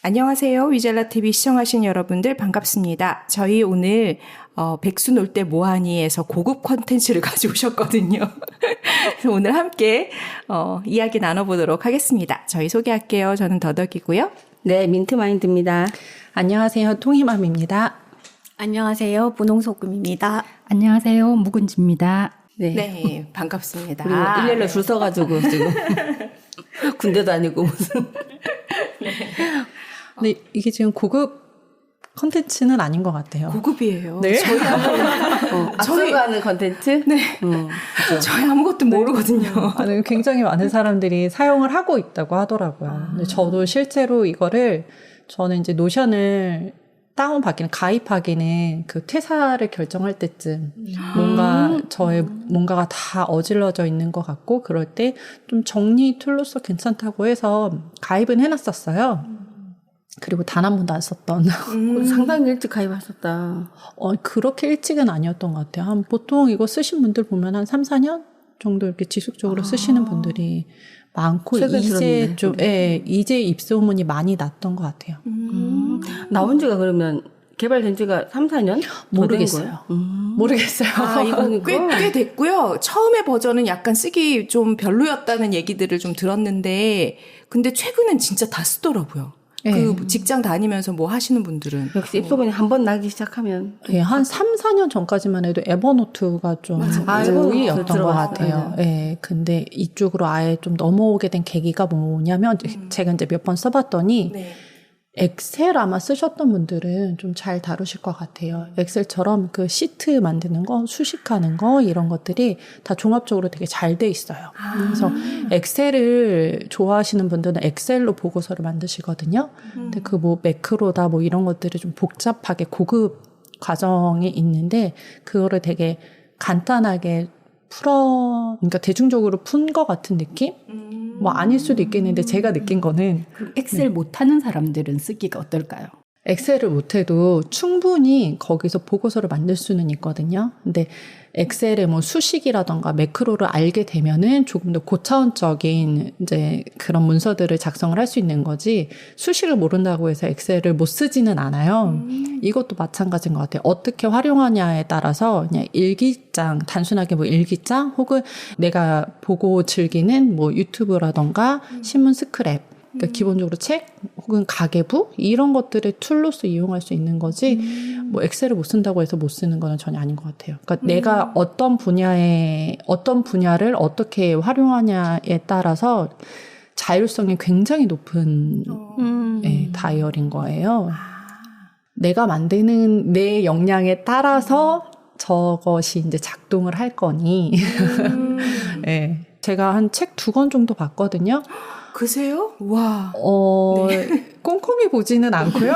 안녕하세요. 위젤라TV 시청하신 여러분들 반갑습니다. 저희 오늘 백수 놀 때 뭐하니에서 고급 콘텐츠를 가져오셨거든요. 그래서 오늘 함께 이야기 나눠보도록 하겠습니다. 저희 소개할게요. 저는 더덕이고요. 네, 민트마인드입니다. 안녕하세요. 통희맘입니다. 안녕하세요. 분홍소금입니다. 안녕하세요. 묵은지입니다. 네, 반갑습니다. 그리고 일렬로 줄 서가지고 지금 군대도 아니고 무슨. 근데 이게 지금 고급 컨텐츠는 아닌 것 같아요. 고급이에요. 네. 저희 앞서가는 컨텐츠? 네. 그렇죠. 저희 아무것도 모르거든요. 아니, 굉장히 많은 사람들이 사용을 하고 있다고 하더라고요. 근데 저도 실제로 저는 이제 노션을 다운받기는, 가입하기는 그 퇴사를 결정할 때쯤 뭔가 저의 뭔가가 다 어질러져 있는 것 같고 그럴 때 좀 정리 툴로서 괜찮다고 해서 가입은 해놨었어요. 그리고 단 한 번도 안 썼던. 상당히 일찍 가입하셨다. 그렇게 일찍은 아니었던 것 같아요. 보통 이거 쓰신 분들 보면 한 3, 4년 정도 이렇게 지속적으로 쓰시는 분들이 많고, 이제 입소문이 많이 났던 것 같아요. 나온 지가 그러면 개발된 지가 3, 4년? 모르겠어요. 모르겠어요. 이거 꽤 됐고요. 처음에 버전은 약간 쓰기 좀 별로였다는 얘기들을 좀 들었는데, 근데 최근엔 진짜 다 쓰더라고요. 그 직장 다니면서 뭐 하시는 분들은. 역시 입소문이 한 번 나기 시작하면. 네, 한 3, 4년 전까지만 해도 에버노트가 좀 우위였던 것 같아요. 네, 근데 이쪽으로 아예 좀 넘어오게 된 계기가 뭐냐면, 제가 이제 몇 번 써봤더니, 엑셀 아마 쓰셨던 분들은 좀 잘 다루실 것 같아요. 엑셀처럼 그 시트 만드는 거, 수식하는 거, 이런 것들이 다 종합적으로 되게 잘 돼 있어요. 그래서 엑셀을 좋아하시는 분들은 엑셀로 보고서를 만드시거든요. 근데 그 뭐 매크로다 뭐 이런 것들이 좀 복잡하게 고급 과정이 있는데, 그거를 되게 간단하게 그러니까 대중적으로 푼 것 같은 느낌? 뭐 아닐 수도 있겠는데 제가 느낀 거는 엑셀 못하는 사람들은 쓰기가 어떨까요? 엑셀을 못해도 충분히 거기서 보고서를 만들 수는 있거든요. 근데 엑셀의 뭐 수식이라던가 매크로를 알게 되면은 조금 더 고차원적인 이제 그런 문서들을 작성을 할 수 있는 거지, 수식을 모른다고 해서 엑셀을 못 쓰지는 않아요. 이것도 마찬가지인 것 같아요. 어떻게 활용하냐에 따라서 그냥 일기장, 단순하게 뭐 일기장 혹은 내가 보고 즐기는 뭐 유튜브라던가 신문 스크랩, 그러니까 기본적으로 책 혹은 가계부 이런 것들을 툴로서 이용할 수 있는 거지, 뭐 엑셀을 못 쓴다고 해서 못 쓰는 거는 전혀 아닌 것 같아요. 그러니까 내가 어떤 분야를 어떻게 활용하냐에 따라서 자율성이 굉장히 높은 다이얼인 거예요. 내가 만드는 내 역량에 따라서 저것이 이제 작동을 할 거니. 네. 제가 한 책 2권 정도 봤거든요. 그세요? 와. 꼼꼼히 보지는 않고요.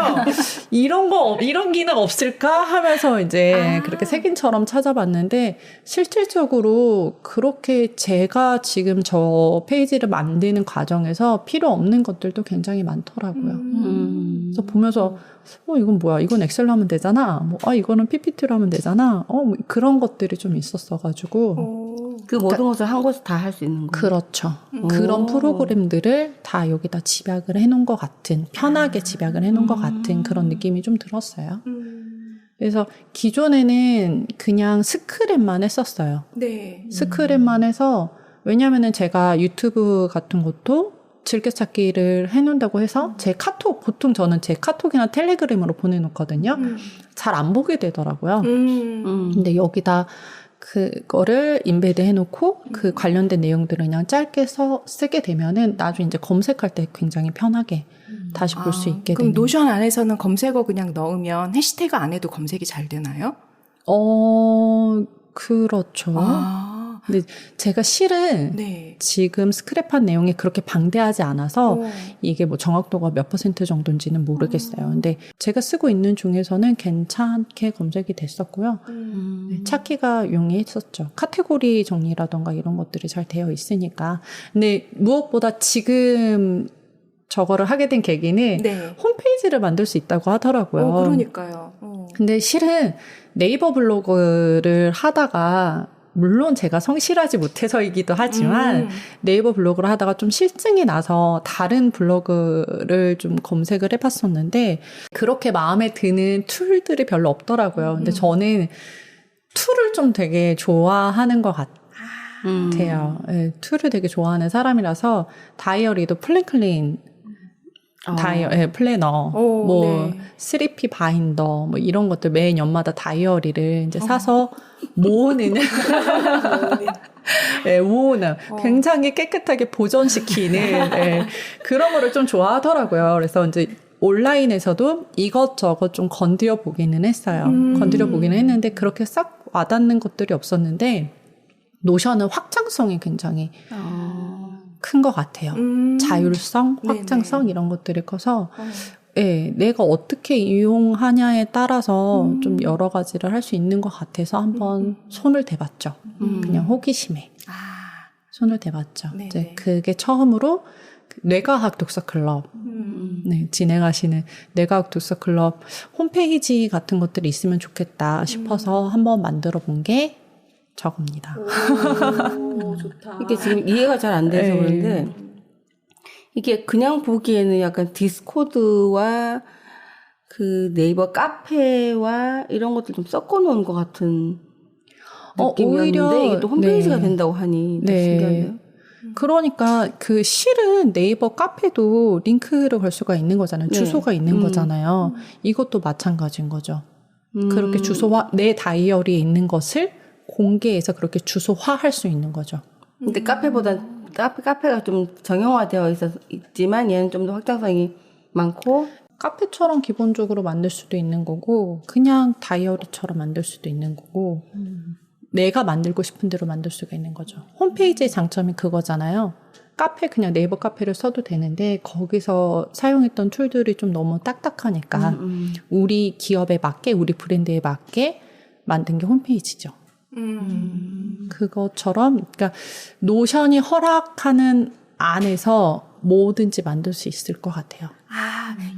이런 기능 없을까 하면서 이제 그렇게 색인처럼 찾아봤는데, 실질적으로 그렇게 제가 지금 저 페이지를 만드는 과정에서 필요 없는 것들도 굉장히 많더라고요. 그래서 보면서, 이건 뭐야? 이건 엑셀로 하면 되잖아. 이거는 PPT로 하면 되잖아. 뭐 그런 것들이 좀 있었어가지고. 그 모든 것을 한 곳에 다 할 수 있는 거예요. 그렇죠. 그런 프로그램들을 다 여기다 집약을 해놓은 것 같은, 편하게 집약을 해놓은 것 같은 그런 느낌이 좀 들었어요. 그래서 기존에는 그냥 스크랩만 했었어요. 네. 스크랩만 해서, 왜냐면은 제가 유튜브 같은 것도 즐겨찾기를 해놓는다고 해서 제 카톡, 보통 저는 제 카톡이나 텔레그램으로 보내놓거든요. 잘 안 보게 되더라고요. 근데 여기다 그거를 인베드 해놓고 그 관련된 내용들을 그냥 짧게 쓰게 되면은 나중에 이제 검색할 때 굉장히 편하게 다시 볼 수 있게 그럼 되는. 노션 안에서는 검색어 그냥 넣으면 해시태그 안 해도 검색이 잘 되나요? 그렇죠. 근데 제가 실은 지금 스크랩한 내용이 그렇게 방대하지 않아서 이게 뭐 정확도가 몇 % 정도인지는 모르겠어요. 근데 제가 쓰고 있는 중에서는 괜찮게 검색이 됐었고요. 찾기가 용이했었죠. 카테고리 정리라던가 이런 것들이 잘 되어 있으니까. 근데 무엇보다 지금 저거를 하게 된 계기는 홈페이지를 만들 수 있다고 하더라고요. 그러니까요. 근데 실은 네이버 블로그를 하다가 물론 제가 성실하지 못해서이기도 하지만 네이버 블로그를 하다가 좀 실증이 나서 다른 블로그를 좀 검색을 해봤었는데 그렇게 마음에 드는 툴들이 별로 없더라고요. 근데 저는 툴을 좀 되게 좋아하는 것 같아요. 네, 툴을 되게 좋아하는 사람이라서 다이어리도 플랜클린 플래너, 뭐, 3P 바인더, 뭐, 이런 것들 매 년마다 다이어리를 이제 사서 모으는, 네, 모으는, 굉장히 깨끗하게 보존시키는, 네, 그런 거를 좀 좋아하더라고요. 그래서 이제 온라인에서도 이것저것 좀 건드려 보기는 했어요. 건드려 보기는 했는데, 그렇게 싹 와닿는 것들이 없었는데, 노션은 확장성이 굉장히 큰 것 같아요. 자율성, 확장성 네네. 이런 것들이 커서 네, 내가 어떻게 이용하냐에 따라서 좀 여러 가지를 할 수 있는 것 같아서 한번 손을 대봤죠. 그냥 호기심에 손을 대봤죠. 이제 그게 처음으로 뇌과학 독서클럽 네, 진행하시는 뇌과학 독서클럽 홈페이지 같은 것들이 있으면 좋겠다 싶어서 한번 만들어 본 게 저겁니다. 오, 좋다. 이게 지금 이해가 잘 안 돼서 그런데 이게 그냥 보기에는 약간 디스코드와 그 네이버 카페와 이런 것들 좀 섞어 놓은 것 같은 느낌이었는데 오히려, 이게 또 홈페이지가 네. 된다고 하니 네. 신기한데요. 그러니까 그 실은 네이버 카페도 링크를 걸 수가 있는 거잖아요. 네. 주소가 있는 거잖아요. 이것도 마찬가지인 거죠. 그렇게 주소와 내 다이어리에 있는 것을 공개해서 그렇게 주소화할 수 있는 거죠. 근데 카페보다 카페가 좀 정형화되어 있지만 얘는 좀 더 확장성이 많고 카페처럼 기본적으로 만들 수도 있는 거고 그냥 다이어리처럼 만들 수도 있는 거고 내가 만들고 싶은 대로 만들 수가 있는 거죠. 홈페이지의 장점이 그거잖아요. 카페 그냥 네이버 카페를 써도 되는데 거기서 사용했던 툴들이 좀 너무 딱딱하니까 우리 기업에 맞게 우리 브랜드에 맞게 만든 게 홈페이지죠. 그것처럼 그러니까 노션이 허락하는 안에서 뭐든지 만들 수 있을 것 같아요.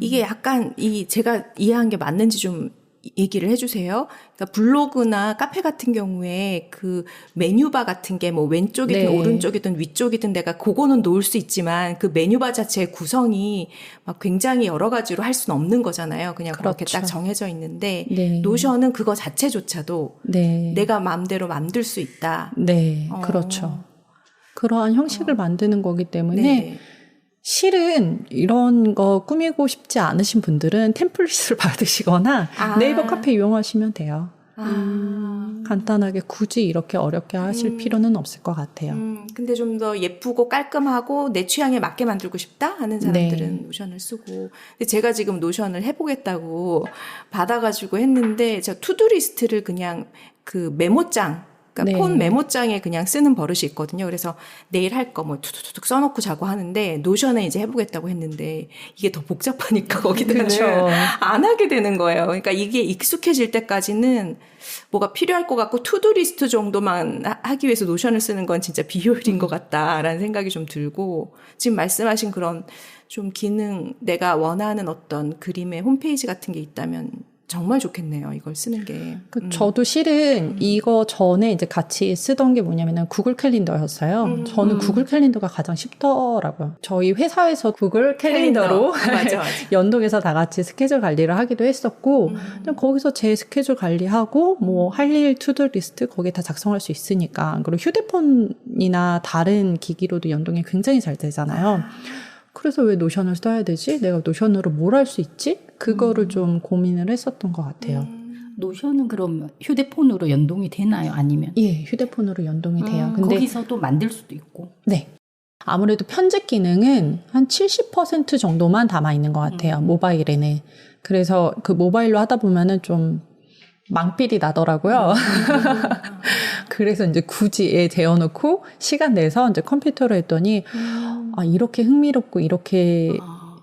이게 약간 제가 이해한 게 맞는지 좀 얘기를 해주세요. 그러니까 블로그나 카페 같은 경우에 그 메뉴바 같은 게 뭐 왼쪽이든 네. 오른쪽이든 위쪽이든 내가 그거는 놓을 수 있지만 그 메뉴바 자체의 구성이 막 굉장히 여러 가지로 할 수는 없는 거잖아요. 그냥 그렇죠. 그렇게 딱 정해져 있는데 네. 노션은 그거 자체조차도 네. 내가 마음대로 만들 수 있다. 네, 그렇죠. 그러한 형식을 만드는 거기 때문에 네네. 실은 이런 거 꾸미고 싶지 않으신 분들은 템플릿을 받으시거나 네이버 카페 이용하시면 돼요. 간단하게 굳이 이렇게 어렵게 하실 필요는 없을 것 같아요. 근데 좀 더 예쁘고 깔끔하고 내 취향에 맞게 만들고 싶다 하는 사람들은 네. 노션을 쓰고. 근데 제가 지금 노션을 해보겠다고 받아가지고 했는데 저 투두리스트를 그냥 그 메모장 그러니까 네. 폰 메모장에 그냥 쓰는 버릇이 있거든요. 그래서 내일 할 거 뭐 투툭툭 써놓고 자고 하는데 노션에 이제 해보겠다고 했는데 이게 더 복잡하니까 거기다는 그렇죠. 안 하게 되는 거예요. 그러니까 이게 익숙해질 때까지는 뭐가 필요할 것 같고 투두리스트 정도만 하기 위해서 노션을 쓰는 건 진짜 비효율인 것 같다라는 생각이 좀 들고 지금 말씀하신 그런 좀 기능 내가 원하는 어떤 그림의 홈페이지 같은 게 있다면 정말 좋겠네요. 이걸 쓰는 게. 저도 실은 이거 전에 이제 같이 쓰던 게 뭐냐면은 구글 캘린더였어요. 저는 구글 캘린더가 가장 쉽더라고요. 저희 회사에서 구글 캘린더로 맞아. 연동해서 다 같이 스케줄 관리를 하기도 했었고 그냥 거기서 제 스케줄 관리하고 뭐 할 일 투두 리스트 거기에 다 작성할 수 있으니까 그리고 휴대폰이나 다른 기기로도 연동이 굉장히 잘 되잖아요. 그래서 왜 노션을 써야 되지? 내가 노션으로 뭘 할 수 있지? 그거를 좀 고민을 했었던 것 같아요. 노션은 그럼 휴대폰으로 연동이 되나요? 아니면? 예, 휴대폰으로 연동이 돼요. 근데 거기서도 만들 수도 있고. 네. 아무래도 편집 기능은 한 70% 정도만 담아 있는 것 같아요. 모바일에는. 그래서 그 모바일로 하다 보면은 좀 망필이 나더라고요. 그래서 이제 굳이 애 재워놓고 시간 내서 이제 컴퓨터로 했더니 이렇게 흥미롭고 이렇게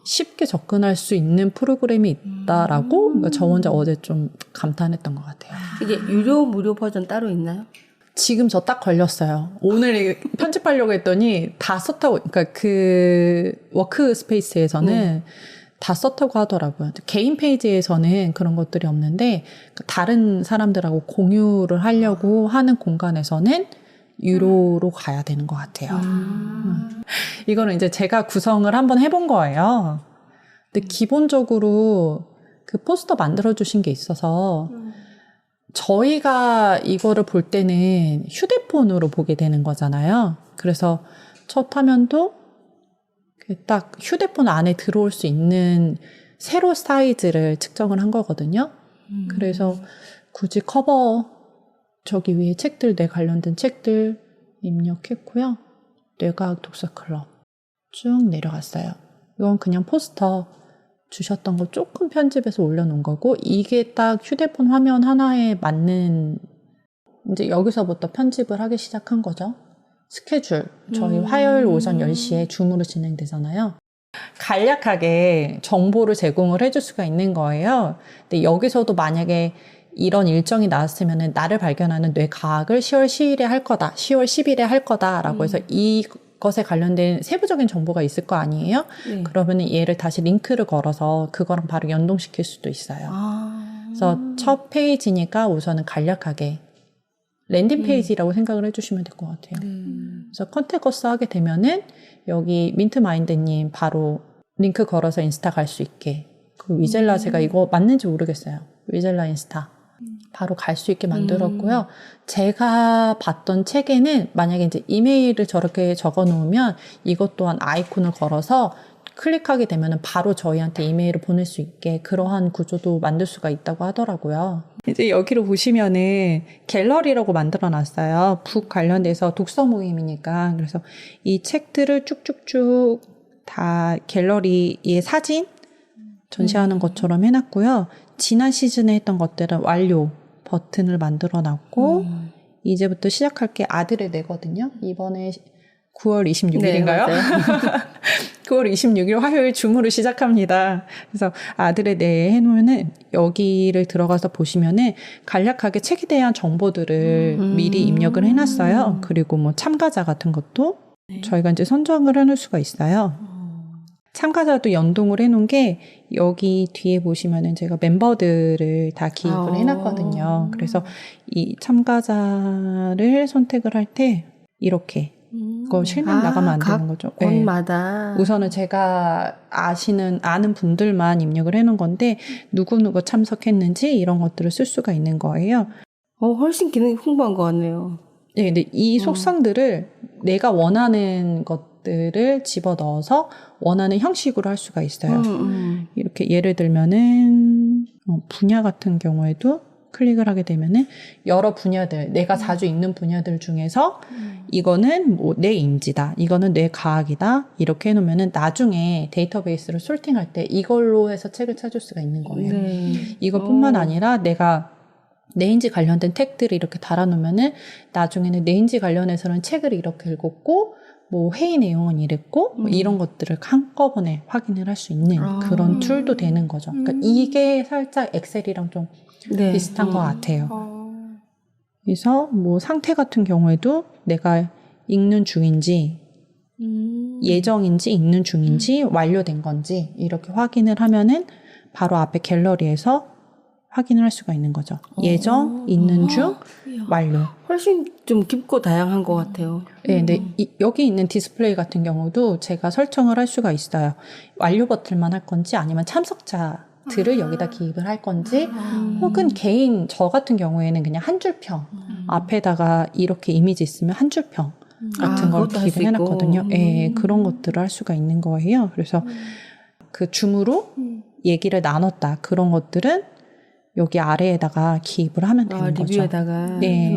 쉽게 접근할 수 있는 프로그램이 있다라고 그러니까 저 혼자 어제 좀 감탄했던 것 같아요. 이게 유료 무료 버전 따로 있나요? 지금 저 딱 걸렸어요. 오늘 편집하려고 했더니 다 썼다고 그러니까 그 워크스페이스에서는 다 썼다고 하더라고요. 개인 페이지에서는 그런 것들이 없는데 다른 사람들하고 공유를 하려고 하는 공간에서는 유료로 가야 되는 것 같아요. 이거는 이제 제가 구성을 한번 해본 거예요. 근데 기본적으로 그 포스터 만들어주신 게 있어서 저희가 이거를 볼 때는 휴대폰으로 보게 되는 거잖아요. 그래서 첫 화면도 딱 휴대폰 안에 들어올 수 있는 세로 사이즈를 측정을 한 거거든요. 그래서 굳이 커버 저기 위에 책들, 뇌 관련된 책들 입력했고요. 뇌과학 독서클럽 쭉 내려갔어요. 이건 그냥 포스터 주셨던 거 조금 편집해서 올려놓은 거고 이게 딱 휴대폰 화면 하나에 맞는 이제 여기서부터 편집을 하기 시작한 거죠. 스케줄. 저희 화요일 오전 10시에 줌으로 진행되잖아요. 간략하게 정보를 제공을 해줄 수가 있는 거예요. 근데 여기서도 만약에 이런 일정이 나왔으면 나를 발견하는 뇌과학을 10월 10일에 할 거다. 10월 10일에 할 거다라고 해서 이것에 관련된 세부적인 정보가 있을 거 아니에요? 네. 그러면 얘를 다시 링크를 걸어서 그거랑 바로 연동시킬 수도 있어요. 그래서 첫 페이지니까 우선은 간략하게 랜딩 페이지라고 생각을 해주시면 될 것 같아요. 그래서 컨택어스 하게 되면은 여기 민트마인드님 바로 링크 걸어서 인스타 갈 수 있게. 그 위젤라 제가 이거 맞는지 모르겠어요. 위젤라 인스타. 바로 갈 수 있게 만들었고요. 제가 봤던 책에는 만약에 이제 이메일을 저렇게 적어 놓으면 이것 또한 아이콘을 걸어서 클릭하게 되면 바로 저희한테 이메일을 보낼 수 있게 그러한 구조도 만들 수가 있다고 하더라고요. 이제 여기로 보시면은 갤러리라고 만들어 놨어요. 북 관련돼서 독서 모임이니까. 그래서 이 책들을 쭉쭉쭉 다 갤러리의 사진 전시하는 것처럼 해놨고요. 지난 시즌에 했던 것들은 완료 버튼을 만들어 놨고 이제부터 시작할 게 아들의 뇌거든요. 이번에 9월 26일인가요? 네, 9월 26일 화요일 줌으로 시작합니다. 그래서 아들의 뇌에 해놓으면은 여기를 들어가서 보시면은 간략하게 책에 대한 정보들을 미리 입력을 해놨어요. 그리고 뭐 참가자 같은 것도 저희가 이제 선정을 해놓을 수가 있어요. 참가자도 연동을 해놓은 게 여기 뒤에 보시면은 제가 멤버들을 다 기입을 해놨거든요. 그래서 이 참가자를 선택을 할 때 이렇게 그거 실명 나가면 안 되는 거죠. 곳마다. 네. 우선은 제가 아는 분들만 입력을 해놓은 건데 누구누구 참석했는지 이런 것들을 쓸 수가 있는 거예요. 훨씬 기능이 풍부한 것 같네요. 네, 근데 이 속성들을 내가 원하는 것들을 집어넣어서 원하는 형식으로 할 수가 있어요. 이렇게 예를 들면은 분야 같은 경우에도 클릭을 하게 되면은 여러 분야들, 내가 자주 읽는 분야들 중에서 이거는 뭐 내 인지다, 이거는 내 과학이다 이렇게 해놓으면은 나중에 데이터베이스를 솔팅할 때 이걸로 해서 책을 찾을 수가 있는 거예요. 네. 이것뿐만 아니라 내가 뇌인지 관련된 책들을 이렇게 달아놓으면은 나중에는 뇌인지 관련해서는 책을 이렇게 읽었고 뭐 회의 내용은 이랬고 뭐 이런 것들을 한꺼번에 확인을 할 수 있는 그런 툴도 되는 거죠. 그러니까 이게 살짝 엑셀이랑 좀 네. 비슷한 것 같아요. 그래서 뭐 상태 같은 경우에도 내가 읽는 중인지 예정인지 읽는 중인지 완료된 건지 이렇게 확인을 하면은 바로 앞에 갤러리에서 확인을 할 수가 있는 거죠. 예정, 있는 중, 완료. 훨씬 좀 깊고 다양한 것 같아요. 네, 근데 여기 있는 디스플레이 같은 경우도 제가 설정을 할 수가 있어요. 완료 버튼만 할 건지 아니면 참석자들을 여기다 기입을 할 건지 혹은 개인 저 같은 경우에는 그냥 한 줄평 앞에다가 이렇게 이미지 있으면 한 줄평 같은 걸 그것도 할수 기입을 해놨거든요. 있고. 네, 그런 것들을 할 수가 있는 거예요. 그래서 그 줌으로 얘기를 나눴다. 그런 것들은 여기 아래에다가 기입을 하면 되는 거죠. 리뷰에다가. 네,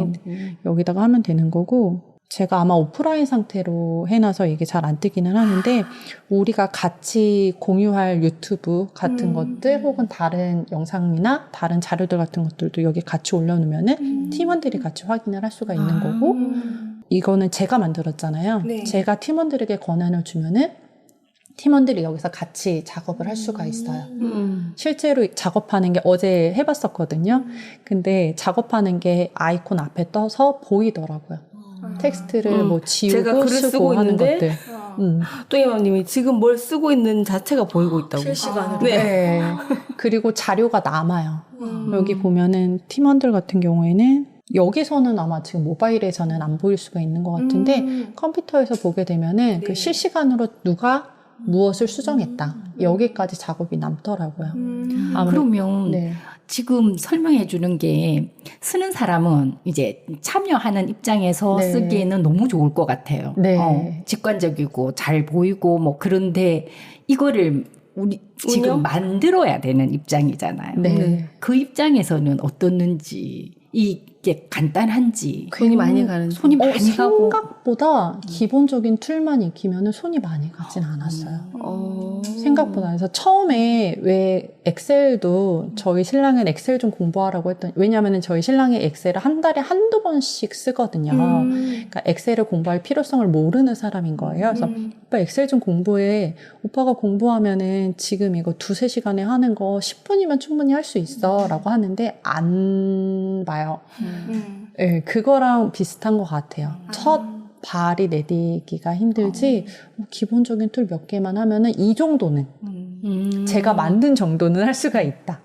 여기다가 하면 되는 거고 제가 아마 오프라인 상태로 해놔서 이게 잘 안 뜨기는 하는데 우리가 같이 공유할 유튜브 같은 것들 혹은 다른 영상이나 다른 자료들 같은 것들도 여기 같이 올려놓으면은 팀원들이 같이 확인을 할 수가 있는 거고 이거는 제가 만들었잖아요. 네. 제가 팀원들에게 권한을 주면은 팀원들이 여기서 같이 작업을 할 수가 있어요. 실제로 작업하는 게 어제 해봤었거든요. 근데 작업하는 게 아이콘 앞에 떠서 보이더라고요. 텍스트를 뭐 제가 지우고 글을 쓰고 쓰고 하는 있는데 것들. 똥이맘님이 지금 뭘 쓰고 있는 자체가 보이고 있다고. 실시간으로. 네. 그리고 자료가 남아요. 여기 보면은 팀원들 같은 경우에는 여기서는 아마 지금 모바일에서는 안 보일 수가 있는 것 같은데 컴퓨터에서 보게 되면은 그 실시간으로 누가 무엇을 수정했다. 여기까지 작업이 남더라고요. 그러면 네. 지금 설명해 주는 게 쓰는 사람은 이제 참여하는 입장에서 네. 쓰기에는 너무 좋을 것 같아요. 네. 직관적이고 잘 보이고 뭐 그런데 이거를 우리 지금 만들어야 되는 입장이잖아요. 네. 그 입장에서는 어떻는지 이게 간단한지 손이 많이 가는지. 손이 많이 가고 생각보다 기본적인 툴만 익히면 손이 많이 가진 않았어요. 생각보다. 그래서 처음에 왜 엑셀도 저희 신랑은 엑셀 좀 공부하라고 했더니 왜냐하면 저희 신랑이 엑셀을 한 달에 한두 번씩 쓰거든요. 그러니까 엑셀을 공부할 필요성을 모르는 사람인 거예요. 그래서 오빠 엑셀 좀 공부해. 오빠가 공부하면은 지금 이거 2-3시간에 하는 거 10분이면 충분히 할 수 있어 라고 하는데 안 봐요. 네, 그거랑 비슷한 것 같아요. 첫 발이 내딛기가 힘들지 뭐 기본적인 툴 몇 개만 하면은 이 정도는 제가 만든 정도는 할 수가 있다.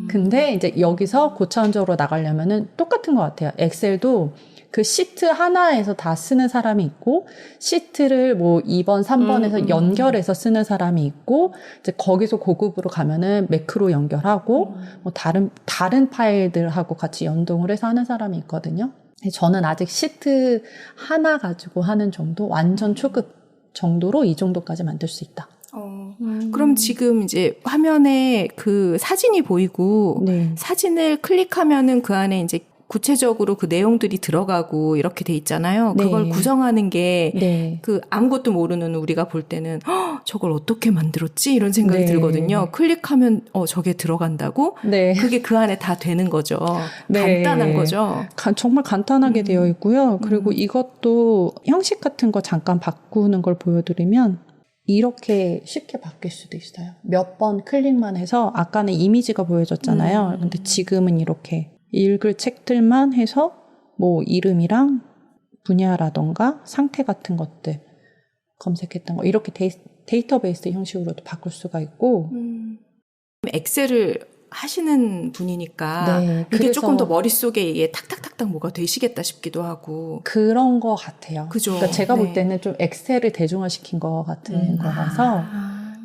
근데 이제 여기서 고차원적으로 나가려면은 똑같은 것 같아요. 엑셀도 그 시트 하나에서 다 쓰는 사람이 있고 시트를 뭐 2번, 3번에서 연결해서 쓰는 사람이 있고 이제 거기서 고급으로 가면은 매크로 연결하고 뭐 다른 파일들하고 같이 연동을 해서 하는 사람이 있거든요. 저는 아직 시트 하나 가지고 하는 정도, 완전 초급 정도로 이 정도까지 만들 수 있다. 그럼 지금 이제 화면에 그 사진이 보이고 네. 사진을 클릭하면은 그 안에 이제 구체적으로 그 내용들이 들어가고 이렇게 돼 있잖아요. 네. 그걸 구성하는 게 네. 그 아무것도 모르는 우리가 볼 때는 저걸 어떻게 만들었지? 이런 생각이 네. 들거든요. 클릭하면 저게 들어간다고? 네. 그게 그 안에 다 되는 거죠. 네. 간단한 거죠. 정말 간단하게 되어 있고요. 그리고 이것도 형식 같은 거 잠깐 바꾸는 걸 보여드리면 이렇게 쉽게 바뀔 수도 있어요. 몇 번 클릭만 해서 아까는 이미지가 보여졌잖아요. 근데 지금은 이렇게 읽을 책들만 해서 뭐 이름이랑 분야라던가 상태 같은 것들 검색했던 거 이렇게 데이터베이스 형식으로도 바꿀 수가 있고 엑셀을 하시는 분이니까 네, 이게 그래서 조금 더 머릿속에 이게 탁탁탁탁 뭐가 되시겠다 싶기도 하고. 그런 거 같아요. 그죠. 그러니까 제가 볼 네. 때는 좀 엑셀을 대중화시킨 것 같은 거라서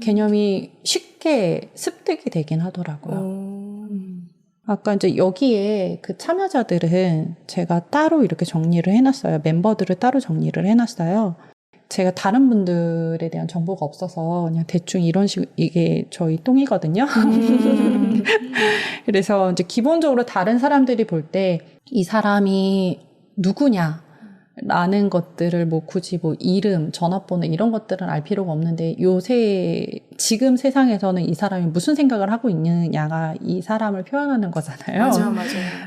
개념이 쉽게 습득이 되긴 하더라고요. 아까 이제 여기에 그 참여자들은 제가 따로 이렇게 정리를 해놨어요. 멤버들을 따로 정리를 해놨어요. 제가 다른 분들에 대한 정보가 없어서 그냥 대충 이런 식으로 이게 저희 똥이거든요. 그래서 이제 기본적으로 다른 사람들이 볼 때 이 사람이 누구냐 라는 것들을 뭐 굳이 뭐 이름, 전화번호 이런 것들은 알 필요가 없는데 요새 지금 세상에서는 이 사람이 무슨 생각을 하고 있느냐가 이 사람을 표현하는 거잖아요. 맞아요.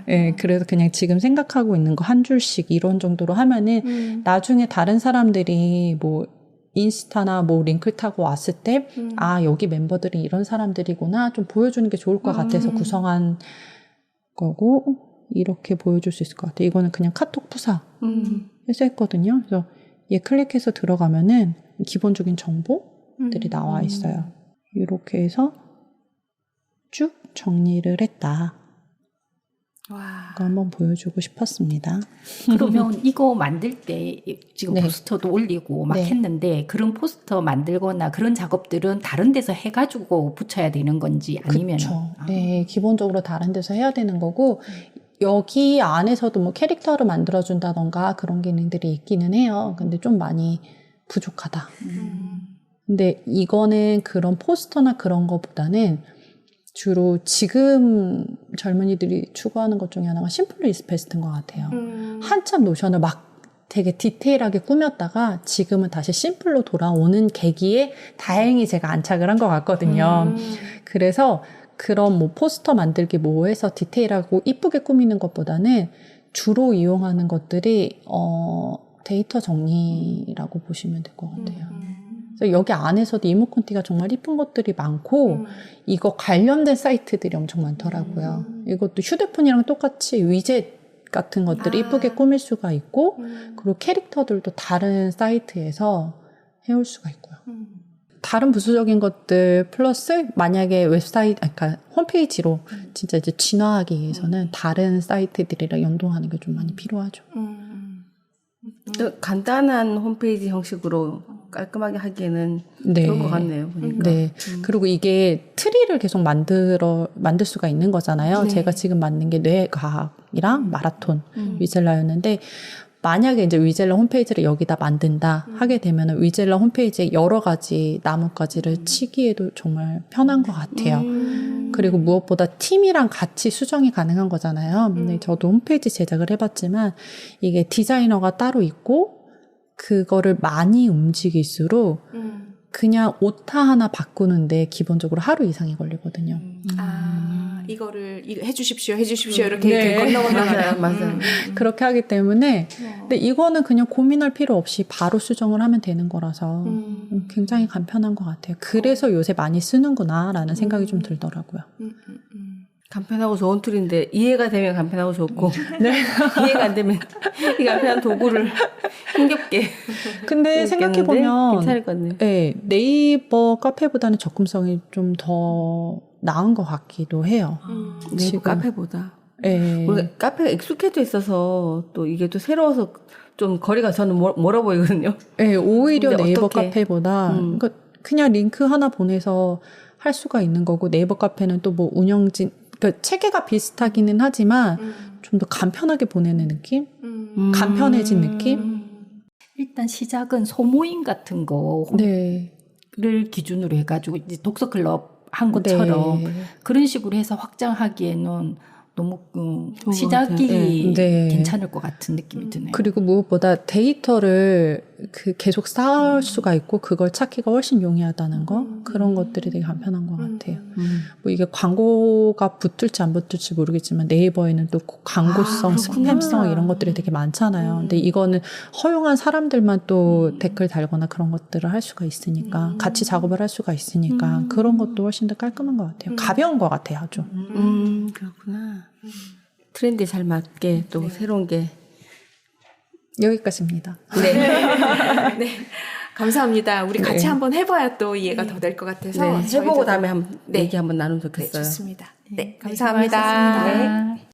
네, 그래서 그냥 지금 생각하고 있는 거 한 줄씩 이런 정도로 하면은 나중에 다른 사람들이 뭐 인스타나 뭐 링크 타고 왔을 때 아, 여기 member들이 이런 사람들이구나 좀 보여주는 게 좋을 것 같아서 구성한 거고 이렇게 보여줄 수 있을 것 같아요. 이거는 그냥 카톡 푸사 해서 했거든요. 그래서 얘 클릭해서 들어가면은 기본적인 정보들이 나와 있어요. 이렇게 해서 쭉 정리를 했다. 와. 이거 한번 보여주고 싶었습니다. 그러면 이거 만들 때 지금 네. 포스터도 올리고 막 네. 했는데 그런 포스터 만들거나 그런 작업들은 다른 데서 해가지고 붙여야 되는 건지 아니면 그렇죠. 네, 기본적으로 다른 데서 해야 되는 거고 여기 안에서도 뭐 캐릭터를 만들어준다던가 그런 기능들이 있기는 해요. 근데 좀 많이 부족하다. 근데 이거는 그런 포스터나 그런 거보다는 주로 지금 젊은이들이 추구하는 것 중에 하나가 심플 이즈 베스트인 것 같아요. 한참 노션을 막 되게 디테일하게 꾸몄다가 지금은 다시 심플로 돌아오는 계기에 다행히 제가 안착을 한 것 같거든요. 그래서 그런 뭐 포스터 만들기 뭐 해서 디테일하고 이쁘게 꾸미는 것보다는 주로 이용하는 것들이 데이터 정리라고 보시면 될 것 같아요. 그래서 여기 안에서도 이모콘티가 정말 이쁜 것들이 많고 이거 관련된 사이트들이 엄청 많더라고요. 이것도 휴대폰이랑 똑같이 위젯 같은 것들을 이쁘게 꾸밀 수가 있고 그리고 캐릭터들도 다른 사이트에서 해올 수가 있고요. 다른 부수적인 것들 플러스 만약에 웹사이트, 그러니까 홈페이지로 진짜 이제 진화하기 위해서는 다른 사이트들이랑 연동하는 게 좀 많이 필요하죠. 간단한 홈페이지 형식으로 깔끔하게 하기에는 네. 그런 것 같네요. 보니까. 네. 그리고 이게 트리를 계속 만들 수가 있는 거잖아요. 네. 제가 지금 만든 게 뇌과학이랑 마라톤 위젤라였는데, 만약에 이제 위젤라 홈페이지를 여기다 만든다 하게 되면 위젤라 홈페이지에 여러 가지 나뭇가지를 치기에도 정말 편한 것 같아요. 그리고 무엇보다 팀이랑 같이 수정이 가능한 거잖아요. 근데 저도 홈페이지 제작을 해봤지만 이게 디자이너가 따로 있고 그거를 많이 움직일수록 그냥 오타 하나 바꾸는데 기본적으로 하루 이상이 걸리거든요. 이거를 해주십시오 이렇게 네. 건너가면 맞아요. 그렇게 하기 때문에 근데 이거는 그냥 고민할 필요 없이 바로 수정을 하면 되는 거라서 굉장히 간편한 것 같아요. 그래서 요새 많이 쓰는구나라는 생각이 좀 들더라고요. 간편하고 좋은 툴인데 이해가 되면 간편하고 좋고 이해가 안 되면 이 간편한 도구를 힘겹게 근데 생각해보면 괜찮을 것 같네요. 네, 네이버 카페보다는 접근성이 좀 더 나은 것 같기도 해요. 네이버 지금. 카페보다. 네. 우리가 카페가 익숙해져 있어서 또 이게 또 새로워서 좀 거리가 저는 멀어 보이거든요. 네, 오히려 근데 네이버 어떻게? 카페보다 그러니까 그냥 링크 하나 보내서 할 수가 있는 거고 네이버 카페는 또 뭐 운영진 그러니까 체계가 비슷하기는 하지만 좀 더 간편하게 보내는 느낌? 간편해진 느낌? 일단 시작은 소모임 같은 거를 네. 기준으로 해가지고 이제 독서 클럽 한 것처럼 네. 그런 식으로 해서 확장하기에는 너무 것 시작이 같아요. 네. 괜찮을 것 같은 느낌이 드네요. 그리고 무엇보다 데이터를 계속 쌓을 수가 있고 그걸 찾기가 훨씬 용이하다는 거 그런 것들이 되게 간편한 것 같아요. 뭐 이게 광고가 붙을지 안 붙을지 모르겠지만 네이버에는 또 광고성, 스팸성 이런 것들이 되게 많잖아요. 근데 이거는 허용한 사람들만 또 댓글 달거나 그런 것들을 할 수가 있으니까 같이 작업을 할 수가 있으니까 그런 것도 훨씬 더 깔끔한 것 같아요. 가벼운 것 같아요, 아주. 그렇구나. 트렌드에 잘 맞게 또 새로운 게 여기까지입니다. 네. 감사합니다. 우리 같이 네. 한번 해봐야 또 이해가 더 될 것 같아서 해보고 저희도- 다음에 네. 얘기 한번 나누면 네, 좋겠어요. 좋습니다. 네, 감사합니다. 수고하셨습니다. 네.